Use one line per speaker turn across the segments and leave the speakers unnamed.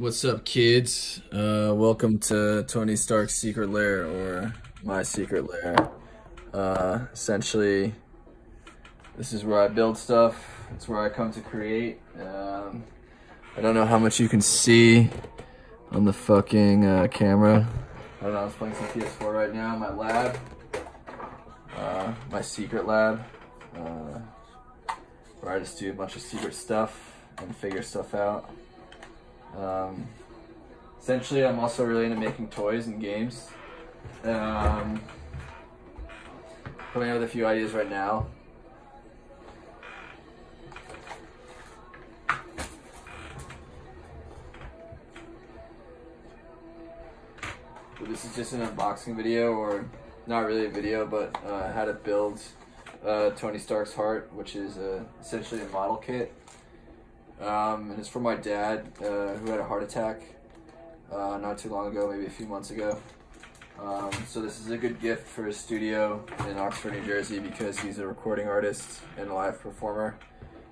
What's up, kids? Welcome to Tony Stark's secret lair, or my secret lair. Essentially, this is where I build stuff. It's where I come to create. I don't know how much you can see on the fucking camera. I don't know, I was playing some PS4 right now in my lab. My secret lab. Where I just do a bunch of secret stuff and figure stuff out. Essentially, I'm also really into making toys and games. Coming up with a few ideas right now. So this is just an unboxing video, or not really a video, but how to build Tony Stark's heart, which is essentially a model kit. And it's for my dad, who had a heart attack not too long ago, maybe a few months ago. So this is a good gift for his studio in Oxford, New Jersey, because he's a recording artist and a live performer.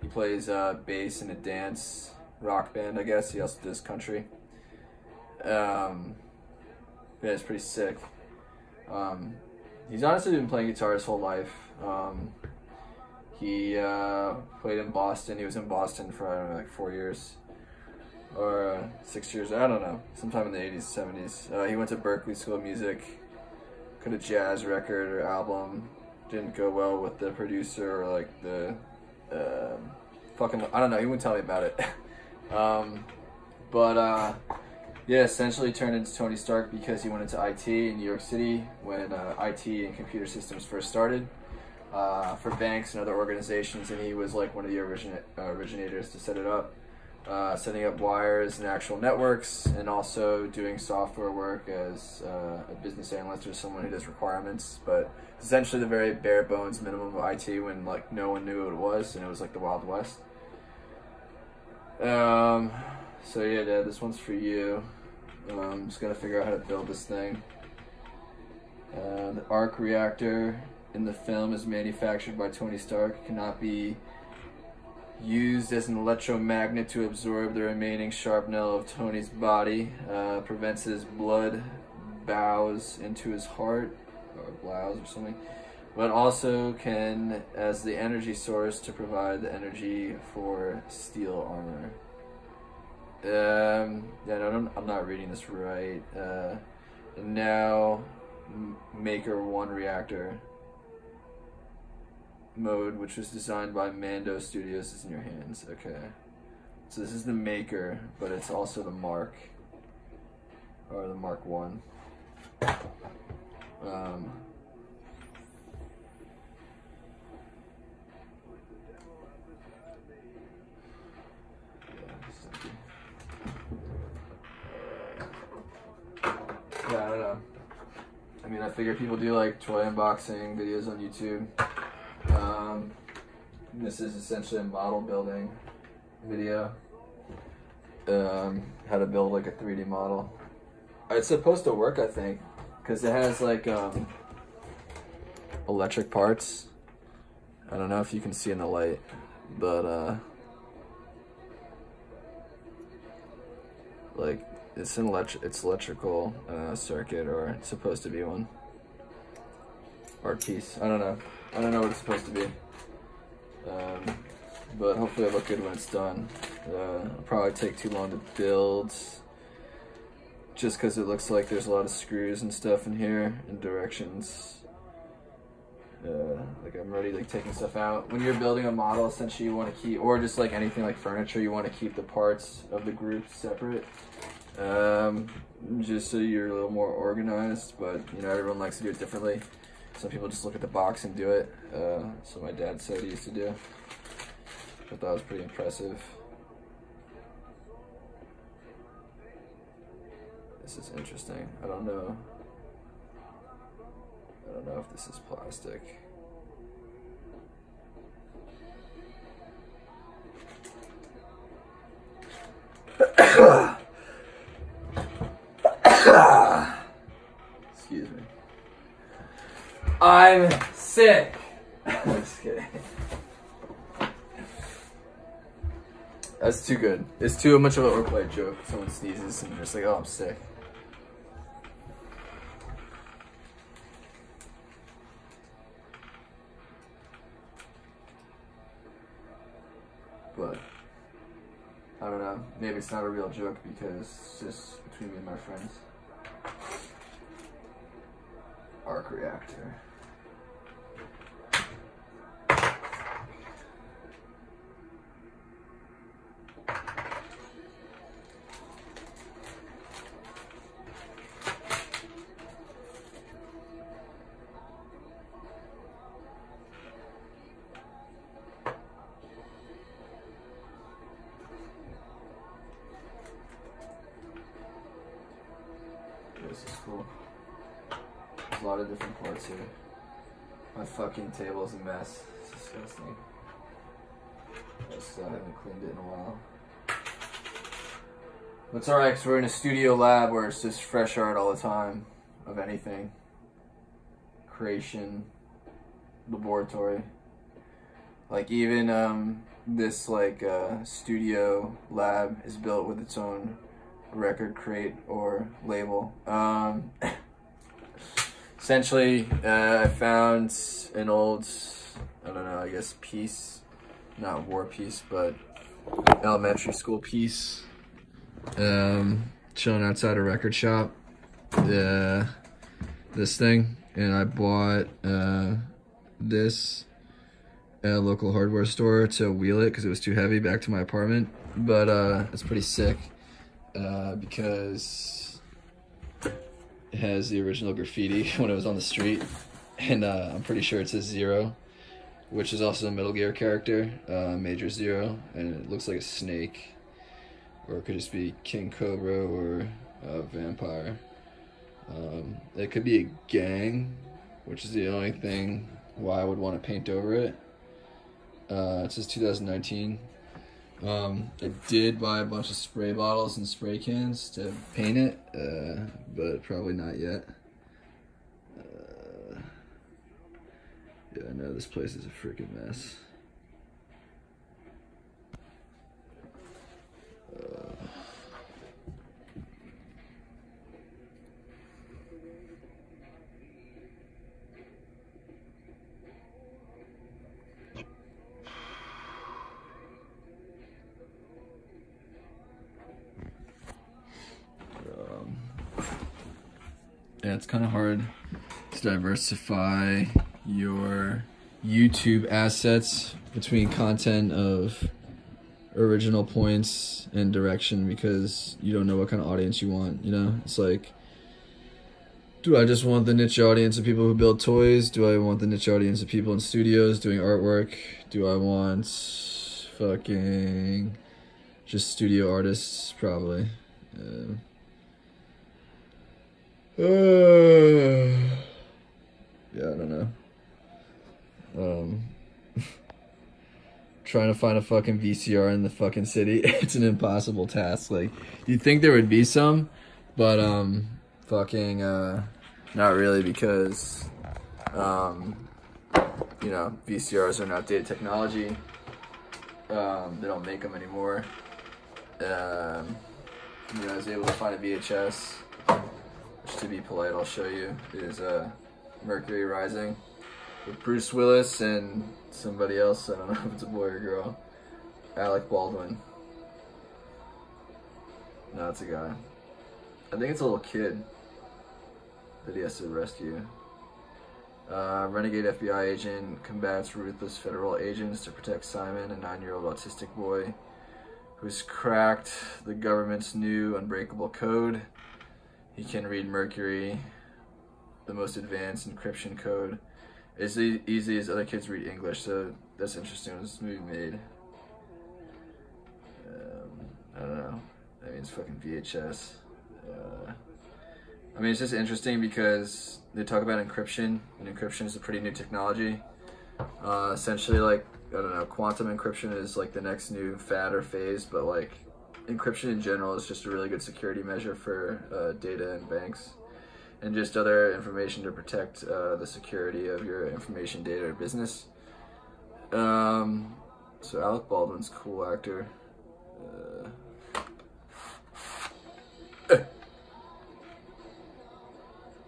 He plays bass in a dance rock band, I guess. He also does country. Yeah, it's pretty sick. He's honestly been playing guitar his whole life. He played in Boston. He was in Boston for, I don't know, like 4 years or 6 years. I don't know. Sometime in the 80s, 70s. He went to Berklee School of Music. Got a jazz record or album. Didn't go well with the producer, or like the fucking, I don't know. He wouldn't tell me about it. Yeah, essentially turned into Tony Stark because he went into IT in New York City when IT and computer systems first started. For banks and other organizations, and he was like one of the originators to set it up, setting up wires and actual networks, and also doing software work as a business analyst or someone who does requirements. But essentially the very bare bones minimum of IT when like no one knew what it was, and it was like the Wild West. So yeah, Dad, this one's for you. I'm just gonna figure out how to build this thing. The arc reactor in the film is manufactured by Tony Stark. Cannot be used as an electromagnet to absorb the remaining sharpnel of Tony's body. Prevents his blood bows into his heart, or blouse or something, but also can as the energy source to provide the energy for steel armor. Yeah, no, I'm not reading this right. And now Maker 1 reactor mode, which was designed by Mando Studios, is in your hands. Okay, so this is the Maker, but it's also the Mark, or the Mark 1. Yeah, I don't know. I mean, I figure people do like toy unboxing videos on YouTube. This is essentially a model building video. How to build like a 3D model. It's supposed to work, I think, because it has like electric parts. I don't know if you can see in the light, but like it's electrical circuit, or it's supposed to be one. Art piece. I don't know what it's supposed to be. But hopefully it'll look good when it's done. It'll probably take too long to build, just because it looks like there's a lot of screws and stuff in here and directions. Like I'm already like taking stuff out. When you're building a model, essentially you want to keep, or just like anything like furniture, you want to keep the parts of the group separate. Just so you're a little more organized, but you know, everyone likes to do it differently. Some people just look at the box and do it. So my dad said he used to do. I thought that was pretty impressive. This is interesting. I don't know if this is plastic. Excuse me. I'm sick. I'm just kidding. That's too good. It's too much of an overplayed joke. Someone sneezes and you're just like, oh, I'm sick. But I don't know. Maybe it's not a real joke because it's just between me and my friends. Arc reactor. This is cool. There's a lot of different parts here. My fucking table is a mess. It's disgusting. I still haven't cleaned it in a while. But it's alright because we're in a studio lab where it's just fresh art all the time of anything. Creation, laboratory. Like even this like studio lab is built with its own record crate or label. Essentially, I found an old, I don't know, I guess piece, not war piece, but elementary school piece, chilling outside a record shop, this thing, and I bought this at a local hardware store to wheel it because it was too heavy back to my apartment, but it's pretty sick because it has the original graffiti when it was on the street, and I'm pretty sure it says Zero, which is also a Metal Gear character, Major Zero, and it looks like a snake, or it could just be King Cobra or a vampire. It could be a gang, which is the only thing why I would want to paint over it. It says 2019. I did buy a bunch of spray bottles and spray cans to paint it, but probably not yet. Yeah, I know this place is a freaking mess. Yeah, it's kind of hard to diversify your YouTube assets between content of original points and direction because you don't know what kind of audience you want, you know? It's like, do I just want the niche audience of people who build toys? Do I want the niche audience of people in studios doing artwork? Do I want fucking just studio artists? Probably. Yeah, I don't know. Trying to find a fucking VCR in the fucking city, it's an impossible task. Like, you'd think there would be some, but fucking not really, because you know, VCRs are an outdated technology. They don't make them anymore. You know, I was able to find a VHS, which, to be polite, I'll show you, is Mercury Rising with Bruce Willis and somebody else. I don't know if it's a boy or girl. Alec Baldwin. No, it's a guy. I think it's a little kid that he has to rescue. Renegade FBI agent combats ruthless federal agents to protect Simon, a 9-year-old autistic boy who's cracked the government's new unbreakable code. He can read Mercury, the most advanced encryption code, as easy as other kids read English, so that's interesting when this movie made. I don't know. I mean, it's fucking VHS. I mean, it's just interesting because they talk about encryption, and encryption is a pretty new technology. Essentially, like, I don't know, quantum encryption is like the next new fad or phase, but like, encryption in general is just a really good security measure for data and banks, and just other information to protect the security of your information, data, or business. So Alec Baldwin's a cool actor.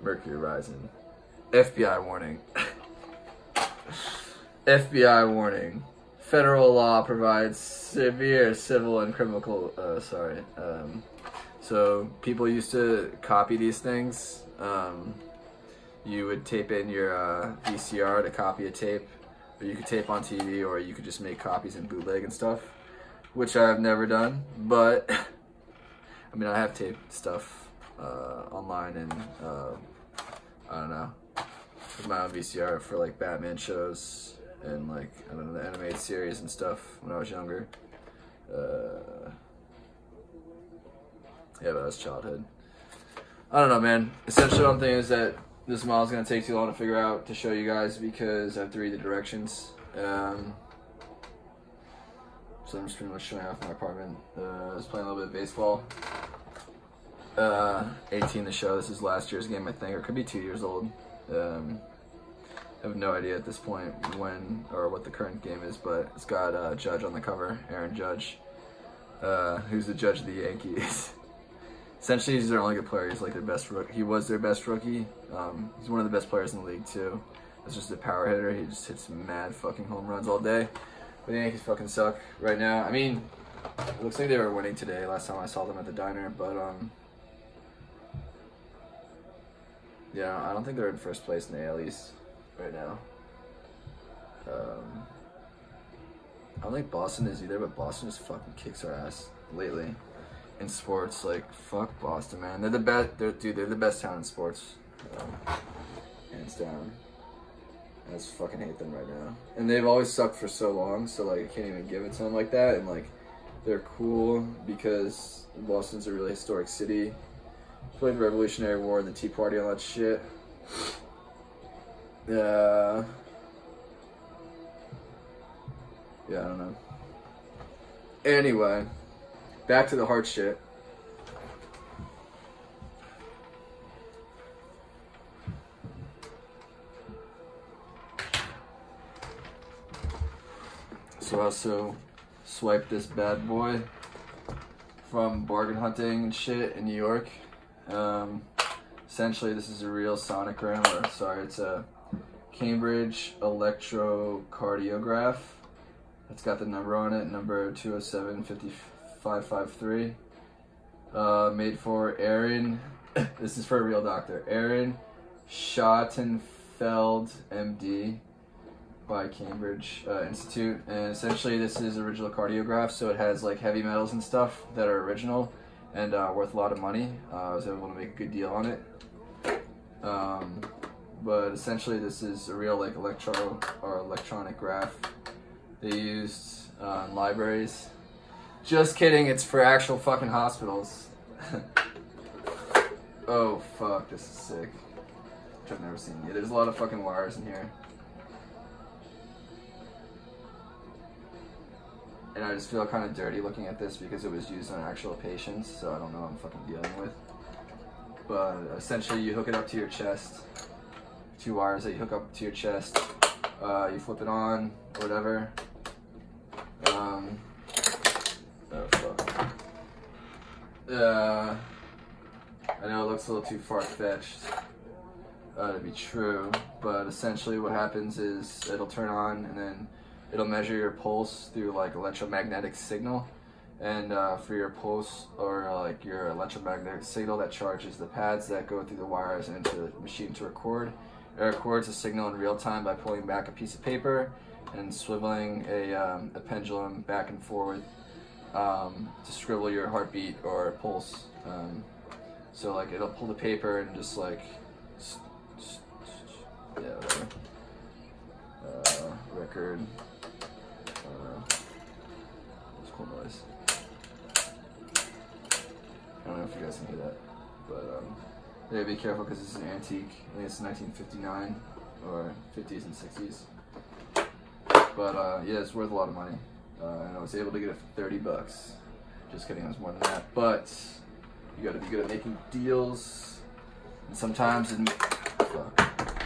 Mercury rising. FBI warning. FBI warning. Federal law provides severe civil and criminal, so people used to copy these things. You would tape in your VCR to copy a tape, or you could tape on TV, or you could just make copies and bootleg and stuff, which I've never done, but I mean, I have taped stuff online and I don't know, with my own VCR for like Batman shows and like, I don't know, the animated series and stuff when I was younger. Yeah, but that was childhood. I don't know, man. Essentially, one thing is that this model's gonna take too long to figure out to show you guys because I have to read the directions. So I'm just pretty much showing off my apartment. I was playing a little bit of baseball. 18 to show. This is last year's game, I think, or it could be 2 years old. I have no idea at this point when or what the current game is, but it's got Judge on the cover, Aaron Judge, who's the judge of the Yankees. Essentially, he's their only good player. He's like their best rookie. He was their best rookie. He's one of the best players in the league too. He's just a power hitter. He just hits mad fucking home runs all day. But the Yankees fucking suck right now. I mean, it looks like they were winning today. Last time I saw them at the diner, but yeah, I don't think they're in first place in the AL East right now. I don't think Boston is either, but Boston just fucking kicks our ass lately. In sports, like, fuck Boston, man. They're the best, they're the best town in sports. Hands down. I just fucking hate them right now. And they've always sucked for so long, so, like, I can't even give it to them like that. And, like, they're cool because Boston's a really historic city. Played the Revolutionary War and the Tea Party and all that shit. Yeah, I don't know. Anyway. Back to the hard shit. So I also swiped this bad boy from bargain hunting and shit in New York. Essentially, this is a real sonogram, or sorry, it's a Cambridge electrocardiograph. It's got the number on it, number 207-553. Made for Aaron, this is for a real doctor, Aaron Schottenfeld, MD, by Cambridge Institute. And essentially this is original cardiograph, so it has like heavy metals and stuff that are original and worth a lot of money. I was able to make a good deal on it. But essentially this is a real like electronic graph they used in libraries. Just kidding, it's for actual fucking hospitals. Oh fuck, this is sick. Which I've never seen. Yeah, there's a lot of fucking wires in here. And I just feel kind of dirty looking at this because it was used on actual patients, so I don't know what I'm fucking dealing with. But essentially you hook it up to your chest. 2 wires that you hook up to your chest. You flip it on, or whatever. Oh fuck. I know it looks a little too far-fetched to be true, but essentially what happens is it'll turn on and then it'll measure your pulse through like electromagnetic signal. And for your pulse or like your electromagnetic signal that charges the pads that go through the wires and into the machine to record. It records a signal in real time by pulling back a piece of paper and swiveling a pendulum back and forth to scribble your heartbeat or pulse. So like it'll pull the paper and just like, yeah, whatever. Record. It's cool noise. I don't know if you guys can hear that, but yeah, be careful because this is an antique. I think it's 1959 or 50s and 60s. But yeah, it's worth a lot of money. And I was able to get it for $30. Just kidding, it was more than that. But you got to be good at making deals. And sometimes, fuck,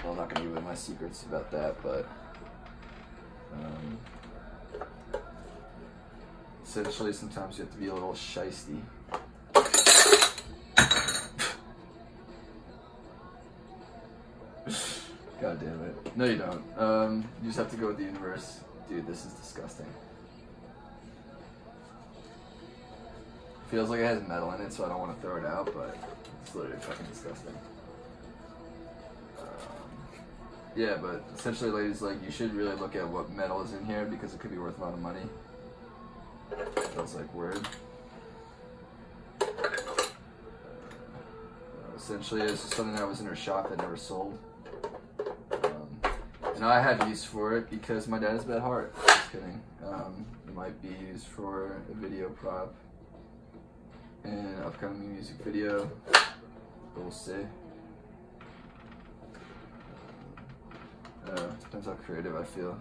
well, I'm not gonna give away my secrets about that, but essentially, sometimes you have to be a little shiesty. God damn it. No, you don't. You just have to go with the universe. Dude, this is disgusting. Feels like it has metal in it, so I don't want to throw it out, but it's literally fucking disgusting. Yeah, but essentially, ladies, like, you should really look at what metal is in here because it could be worth a lot of money. Feels like word. Essentially, it's just something that was in her shop that never sold. And I have use for it because my dad has a bad heart. Just kidding. It might be used for a video prop in an upcoming music video. We'll see. Depends how creative I feel.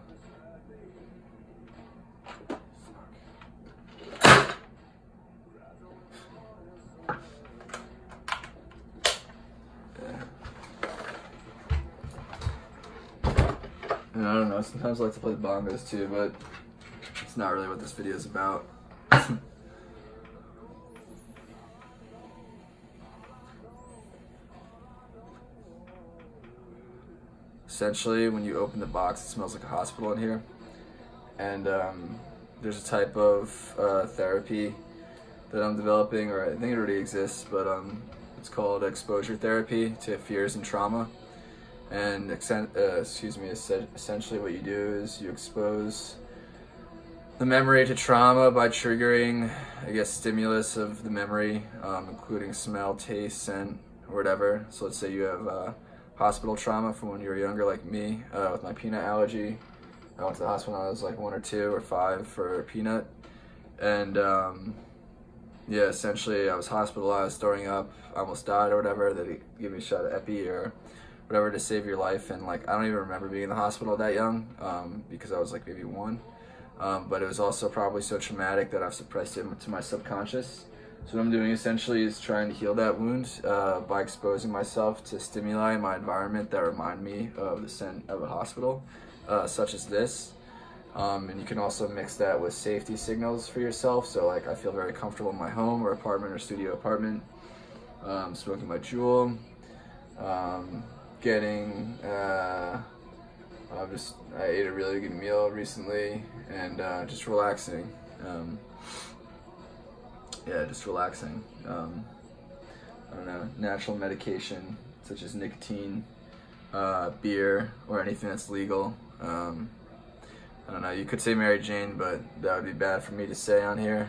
And I don't know, sometimes I like to play the bongos too, but it's not really what this video is about. Essentially, when you open the box, it smells like a hospital in here. And there's a type of therapy that I'm developing, or I think it already exists, but it's called exposure therapy to fears and trauma. And essentially what you do is you expose the memory to trauma by triggering, I guess, stimulus of the memory, including smell, taste, scent, or whatever. So let's say you have hospital trauma from when you were younger, like me, with my peanut allergy. I went to the hospital when I was like 1 or 2 or 5 for a peanut. And yeah, essentially I was hospitalized, throwing up, I almost died or whatever. They gave me a shot of epi or whatever to save your life. And like, I don't even remember being in the hospital that young because I was like maybe 1. But it was also probably so traumatic that I've suppressed it to my subconscious. So what I'm doing essentially is trying to heal that wound by exposing myself to stimuli in my environment that remind me of the scent of a hospital, such as this. And you can also mix that with safety signals for yourself. So like, I feel very comfortable in my home or apartment or studio apartment, smoking my Juul, I ate a really good meal recently, and just relaxing. Yeah, just relaxing. I don't know, natural medication such as nicotine, beer, or anything that's legal. I don't know, you could say Mary Jane, but that would be bad for me to say on here,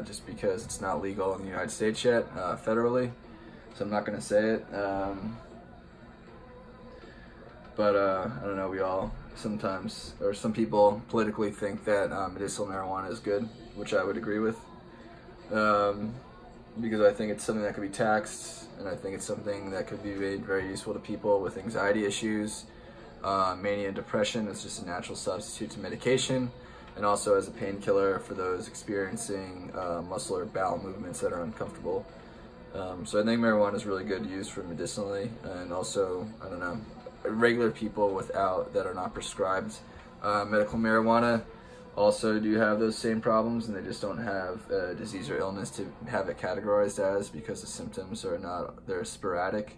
just because it's not legal in the United States yet, federally, so I'm not gonna say it. But I don't know, we all sometimes, or some people politically think that medicinal marijuana is good, which I would agree with. Because I think it's something that could be taxed, and I think it's something that could be made very useful to people with anxiety issues, mania and depression. It's just a natural substitute to medication, and also as a painkiller for those experiencing muscle or bowel movements that are uncomfortable. So I think marijuana is really good to use for medicinally, and also, I don't know, regular people that are not prescribed medical marijuana also do have those same problems, and they just don't have a disease or illness to have it categorized as, because the symptoms are not, they're sporadic.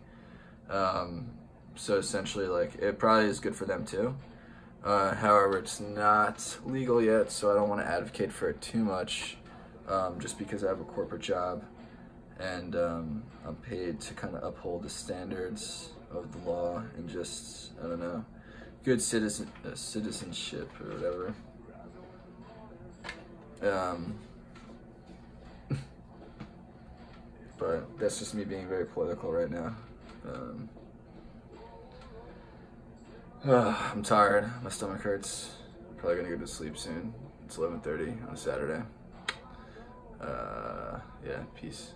So essentially, like, it probably is good for them too. However, it's not legal yet, so I don't want to advocate for it too much, just because I have a corporate job, and I'm paid to kind of uphold the standards of the law and just, I don't know, good citizenship or whatever. But that's just me being very political right now. I'm tired, my stomach hurts. I'm probably gonna go to sleep soon. It's 11:30 on a Saturday. Yeah, peace.